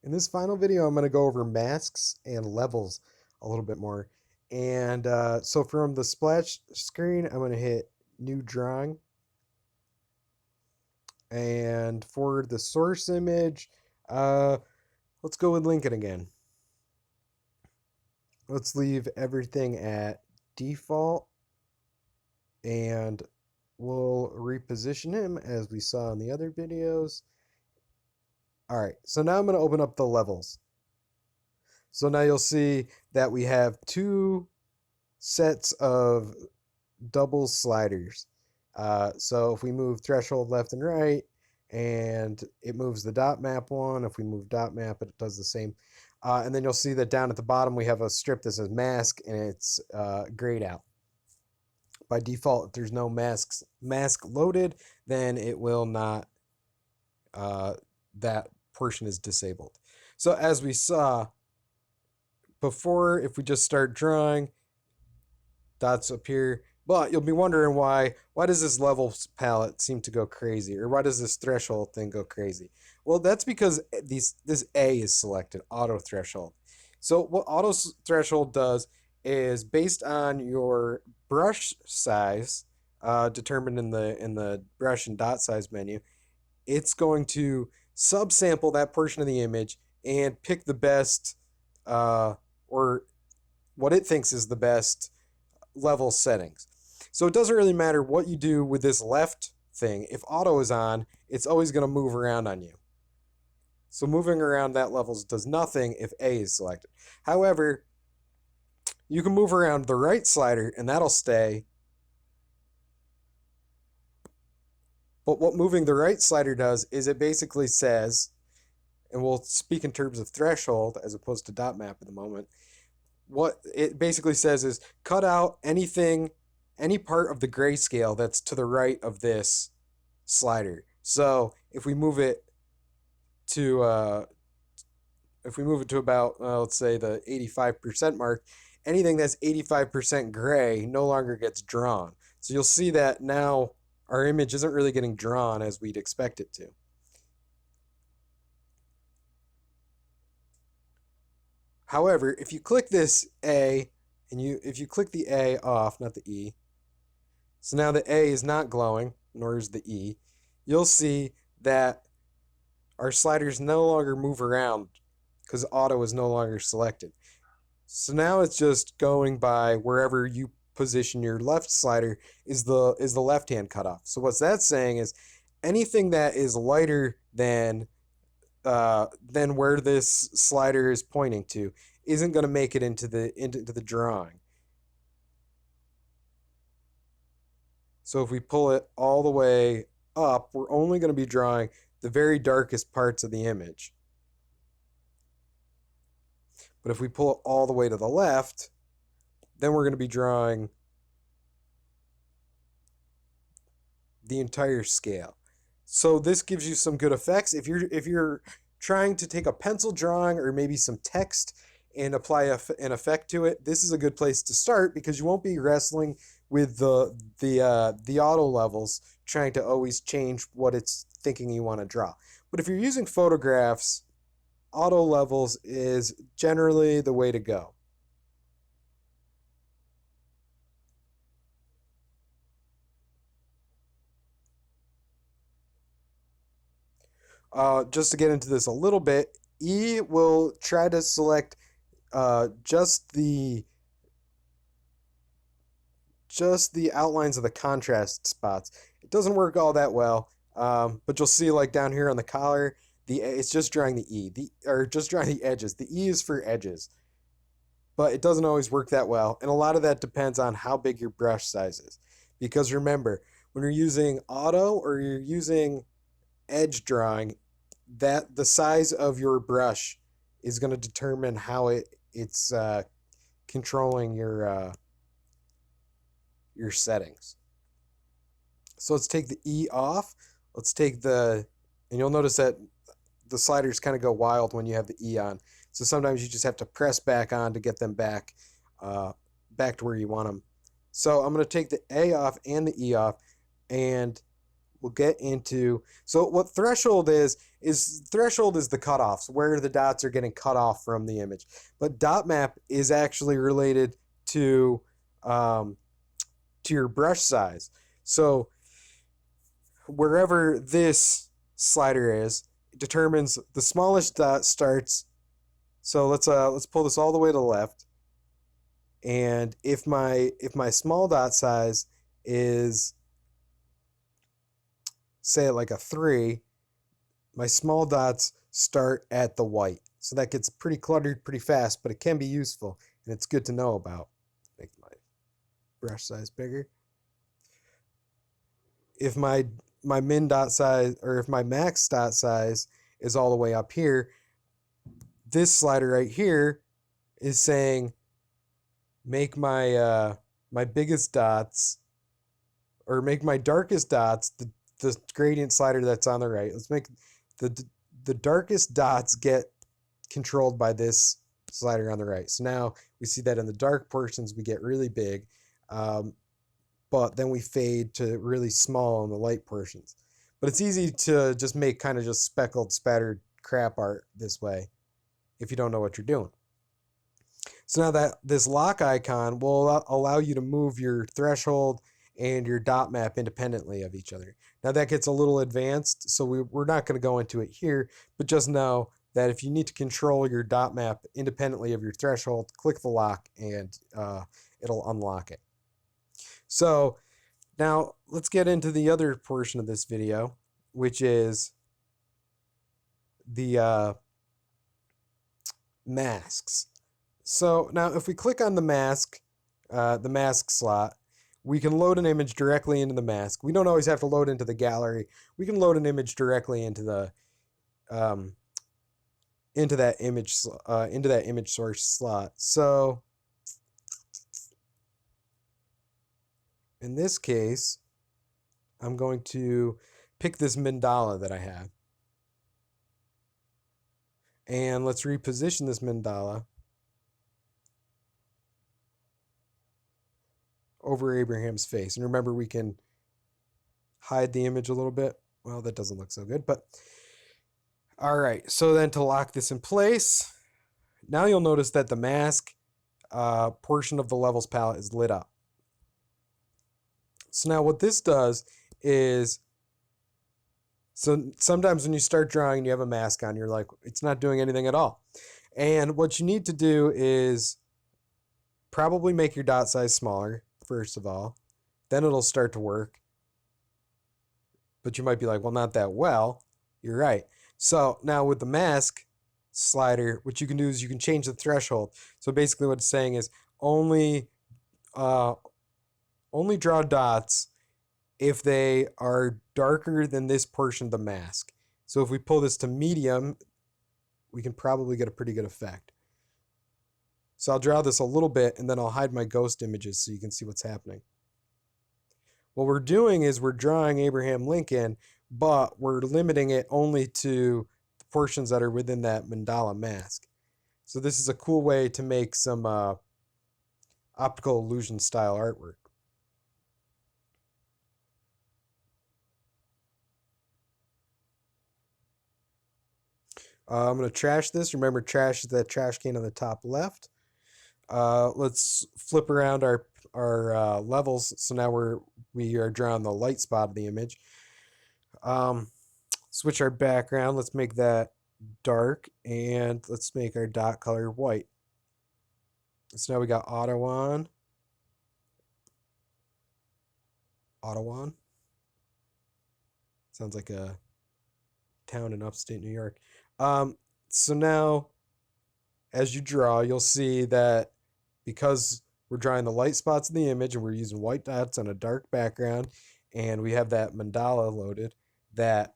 In this final video, I'm going to go over masks and levels a little bit more. And so from the splash screen, I'm going to hit new drawing. And for the source image, let's go with Lincoln again. Let's leave everything at default. And we'll reposition him as we saw in the other videos. All right, so now I'm going to open up the levels. So now you'll see that we have two sets of double sliders. So if we move threshold left and right, and it moves the dot map one. If we move dot map, it does the same. And then you'll see that down at the bottom, we have a strip that says mask, and it's grayed out. By default, if there's no mask loaded, then it will not, that portion is disabled. So as we saw before, if we just start drawing, dots appear, but you'll be wondering why does this levels palette seem to go crazy, or why does this threshold thing go crazy? Well, that's because this A is selected, auto threshold. So what auto threshold does is based on your brush size, determined in the brush and dot size menu, it's going to subsample that portion of the image and pick the best, or what it thinks is the best level settings. So it doesn't really matter what you do with this left thing. If auto is on, it's always going to move around on you. So moving around that levels does nothing if A is selected. However, you can move around the right slider and that'll stay. But what moving the right slider does is it basically says, and we'll speak in terms of threshold as opposed to dot map at the moment, what it basically says is cut out anything, any part of the grayscale that's to the right of this slider. So if we move it to about, let's say the 85% mark, anything that's 85% gray no longer gets drawn. So you'll see that now our image isn't really getting drawn as we'd expect it to. However, if you click this A, and if you click the A off, not the E, so now the A is not glowing, nor is the E, you'll see that our sliders no longer move around because auto is no longer selected. So now it's just going by wherever you position your left slider is the left hand cutoff. So what that's saying is anything that is lighter than where this slider is pointing to isn't going to make it into the drawing. So if we pull it all the way up, we're only going to be drawing the very darkest parts of the image. But if we pull it all the way to the left, then we're going to be drawing the entire scale. So this gives you some good effects. If you're trying to take a pencil drawing or maybe some text and apply an effect to it, this is a good place to start because you won't be wrestling with the auto levels trying to always change what it's thinking you want to draw. But if you're using photographs, auto levels is generally the way to go. Just to get into this a little bit, E will try to select just the outlines of the contrast spots. It doesn't work all that well, but you'll see like down here on the collar, it's just drawing the E, just drawing the edges. The E is for edges, but it doesn't always work that well, and a lot of that depends on how big your brush size is. Because remember, when you're using auto or you're using edge drawing, that the size of your brush is going to determine how it's controlling your settings. So let's take the E off. Let's take and you'll notice that the sliders kind of go wild when you have the E on. So sometimes you just have to press back on to get them back to where you want them. So I'm going to take the A off and the E off, and we'll get into, so what threshold is threshold is the cutoffs, where the dots are getting cut off from the image. But dot map is actually related to um, to your brush size. So wherever this slider is, it determines the smallest dot starts. So let's pull this all the way to the left. And if my small dot size is, say, like a 3, my small dots start at the white. So that gets pretty cluttered pretty fast, but it can be useful and it's good to know about. Make my brush size bigger. If my min dot size, or if my max dot size is all the way up here, this slider right here is saying make my biggest dots, or make my darkest dots, the gradient slider that's on the right. Let's make the darkest dots get controlled by this slider on the right. So now we see that in the dark portions we get really big, but then we fade to really small in the light portions. But it's easy to just make kind of just speckled, spattered crap art this way if you don't know what you're doing. So now that this lock icon will allow you to move your threshold and your dot map independently of each other. Now that gets a little advanced, so we're not going to go into it here, but just know that if you need to control your dot map independently of your threshold, click the lock and it'll unlock it. So now let's get into the other portion of this video, which is the masks. So now if we click on the mask slot, we can load an image directly into the mask. We don't always have to load into the gallery. We can load an image directly into the into that image source slot. So in this case, I'm going to pick this mandala that I have. And let's reposition this mandala over Abraham's face. And remember, we can hide the image a little bit. Well, that doesn't look so good, but all right. So then to lock this in place, now you'll notice that the mask portion of the levels palette is lit up. So now what this does is, so sometimes when you start drawing and you have a mask on, you're like, it's not doing anything at all. And what you need to do is probably make your dot size smaller, first of all. Then it'll start to work. But you might be like, well, not that well. You're right. So now with the mask slider, what you can do is you can change the threshold. So basically what it's saying is only draw dots if they are darker than this portion of the mask. So if we pull this to medium, we can probably get a pretty good effect. So I'll draw this a little bit and then I'll hide my ghost images so you can see what's happening. What we're doing is we're drawing Abraham Lincoln, but we're limiting it only to the portions that are within that mandala mask. So this is a cool way to make some optical illusion style artwork. I'm going to trash this. Remember, trash is that trash can on the top left. Let's flip around our levels. So now we are drawing the light spot of the image. Switch our background. Let's make that dark, and let's make our dot color white. So now we got auto on. Auto on. Sounds like a town in upstate New York. So now, as you draw, you'll see that because we're drawing the light spots in the image and we're using white dots on a dark background, and we have that mandala loaded, that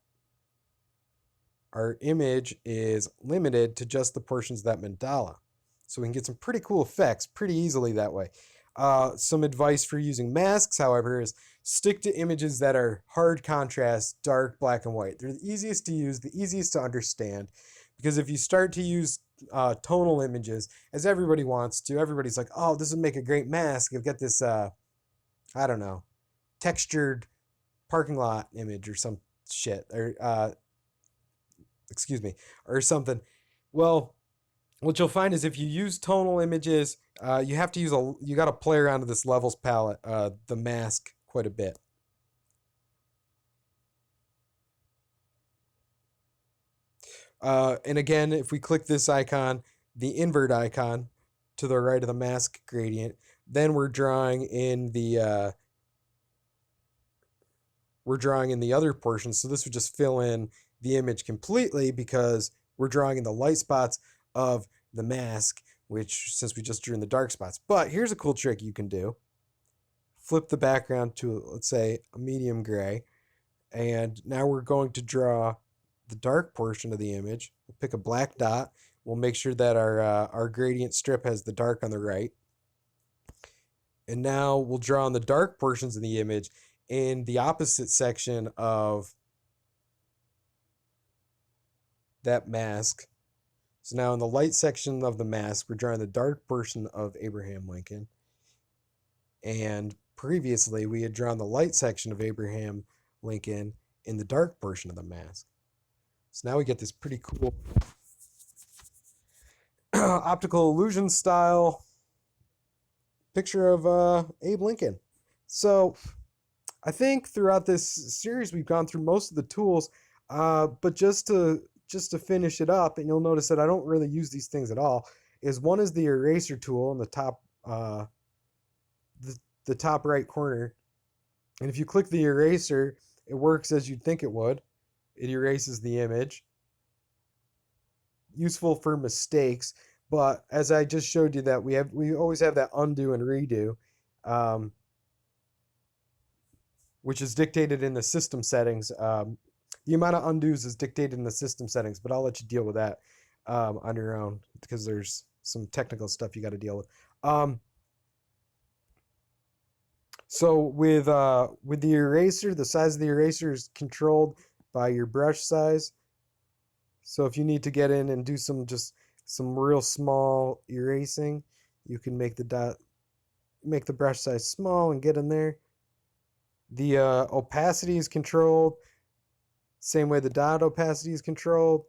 our image is limited to just the portions of that mandala. So we can get some pretty cool effects pretty easily that way. Some advice for using masks, however, is stick to images that are hard contrast, dark, black, and white. They're the easiest to use, the easiest to understand, because if you start to use tonal images, as everybody wants to, everybody's like, oh, this would make a great mask. You'll get this, I don't know, textured parking lot image or some shit, or excuse me, or something. Well, what you'll find is if you use tonal images, you have to use you got to play around with this levels palette, the mask, quite a bit. And again, if we click this icon, the invert icon to the right of the mask gradient, then we're drawing in the other portion. So this would just fill in the image completely because we're drawing in the light spots of the mask, which since we just drew in the dark spots. But here's a cool trick you can do. Flip the background to, let's say, a medium gray. And now we're going to draw the dark portion of the image. We'll pick a black dot. We'll make sure that our gradient strip has the dark on the right. And now we'll draw on the dark portions of the image in the opposite section of that mask. So now in the light section of the mask, we're drawing the dark portion of Abraham Lincoln. And previously, we had drawn the light section of Abraham Lincoln in the dark portion of the mask. So now we get this pretty cool optical illusion style picture of Abe Lincoln. So I think throughout this series we've gone through most of the tools, but just to finish it up, and you'll notice that I don't really use these things at all, is one is the eraser tool in the top the top right corner. And if you click the eraser, it works as you'd think it would. It erases the image. Useful for mistakes, but as I just showed you that we always have that undo and redo, which is dictated in the system settings. The amount of undos is dictated in the system settings, but I'll let you deal with that on your own because there's some technical stuff you got to deal with. So with the eraser, the size of the eraser is controlled by your brush size. So if you need to get in and do some real small erasing, you can make the brush size small and get in there. The opacity is controlled same way the dot opacity is controlled.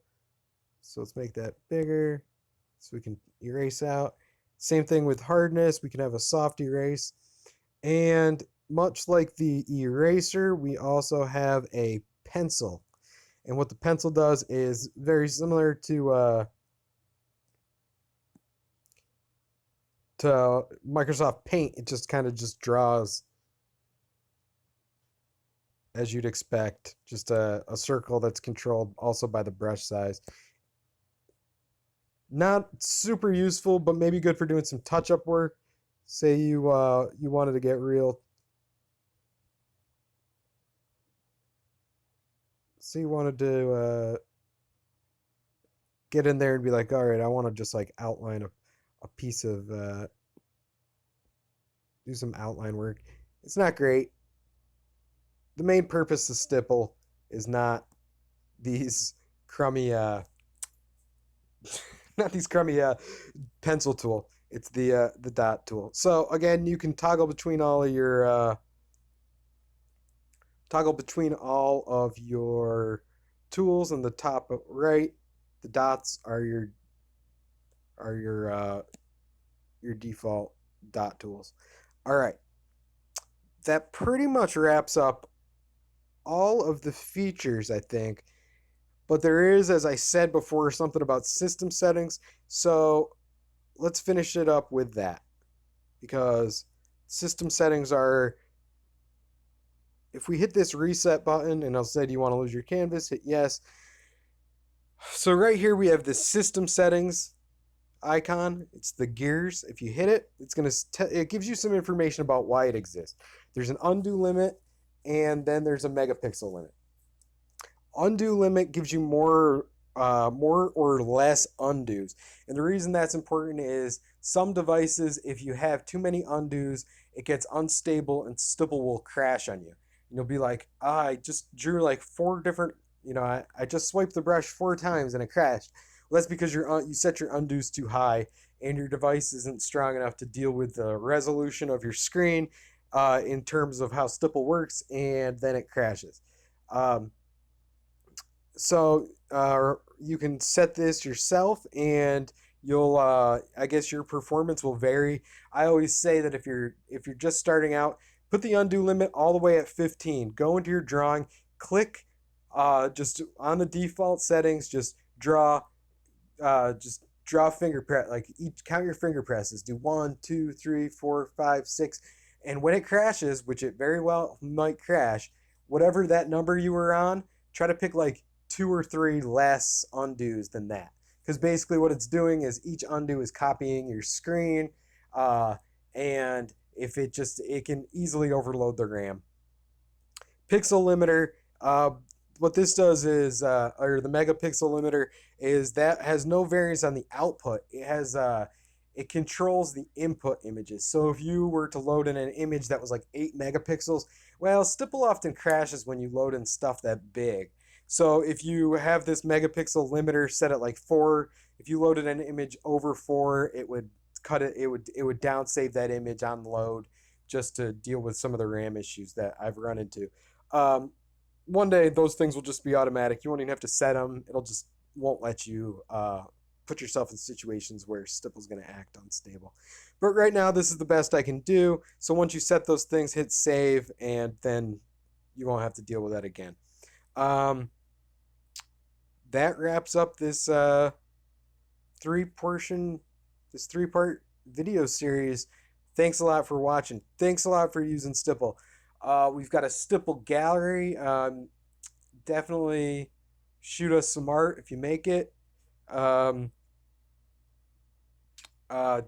So let's make that bigger so we can erase out. Same thing with hardness. We can have a soft erase. And much like the eraser, we also have a pencil. And what the pencil does is very similar to Microsoft Paint. It just kind of draws as you'd expect, just a circle that's controlled also by the brush size. Not super useful, but maybe good for doing some touch-up work. Say you wanted to get real. So you wanted to get in there and be like, all right, I want to just like outline a piece of do some outline work. It's not great. The main purpose of Stipple is not these crummy not these crummy pencil tool. It's the dot tool. So again, you can toggle between all of your tools in the top right. The dots are your default dot tools. All right. That pretty much wraps up all of the features, I think. But there is, as I said before, something about system settings. So let's finish it up with that. Because system settings are, if we hit this reset button and I'll say, do you want to lose your canvas? Hit yes. So right here we have the system settings icon. It's the gears. If you hit it, it gives you some information about why it exists. There's an undo limit, and then there's a megapixel limit. Undo limit gives you more or less undos. And the reason that's important is some devices, if you have too many undos, it gets unstable and Stipple will crash on you. And you'll be like, I just drew like 4 different, I just swiped the brush 4 times and it crashed. Well, that's because you set your undos too high and your device isn't strong enough to deal with the resolution of your screen in terms of how Stipple works, and then it crashes. Um, so you can set this yourself, and you'll I guess your performance will vary. I always say that if you're just starting out, put the undo limit all the way at 15. Go into your drawing, click just on the default settings, just draw finger press, like each count your finger presses. Do 1, 2, 3, 4, 5, 6, and when it crashes, which it very well might crash, whatever that number you were on, try to pick like 2 or 3 less undos than that. Because basically, what it's doing is each undo is copying your screen, uh, and if it can easily overload the RAM. Pixel limiter. What this does is, or the megapixel limiter is that has no variance on the output. It controls the input images. So if you were to load in an image that was like 8 megapixels, well, Stipple often crashes when you load in stuff that big. So if you have this megapixel limiter set at like 4, if you loaded an image over 4, it would cut it. It would downsave that image on load just to deal with some of the RAM issues that I've run into. Um, One day those things will just be automatic. You won't even have to set them. It'll just won't let you put yourself in situations where Stipple's going to act unstable. But right now, this is the best I can do. So once you set those things, hit save, and then you won't have to deal with that again. Um, that wraps up this three portion, this 3-part video series. Thanks a lot for watching. Thanks a lot for using Stipple. We've got a Stipple gallery. Definitely shoot us some art if you make it. Um,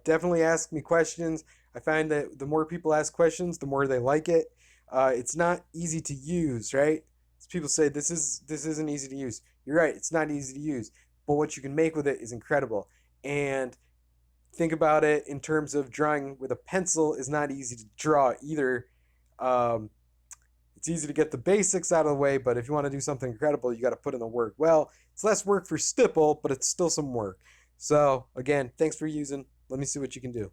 Definitely ask me questions. I find that the more people ask questions, the more they like it. It's not easy to use, right? People say this isn't easy to use. You're right. It's not easy to use, but what you can make with it is incredible. And think about it in terms of drawing with a pencil is not easy to draw either. Um, it's easy to get the basics out of the way, but if you want to do something incredible, you got to put in the work. Well, it's less work for Stipple, but it's still some work. So, again, thanks for using. Let me see what you can do.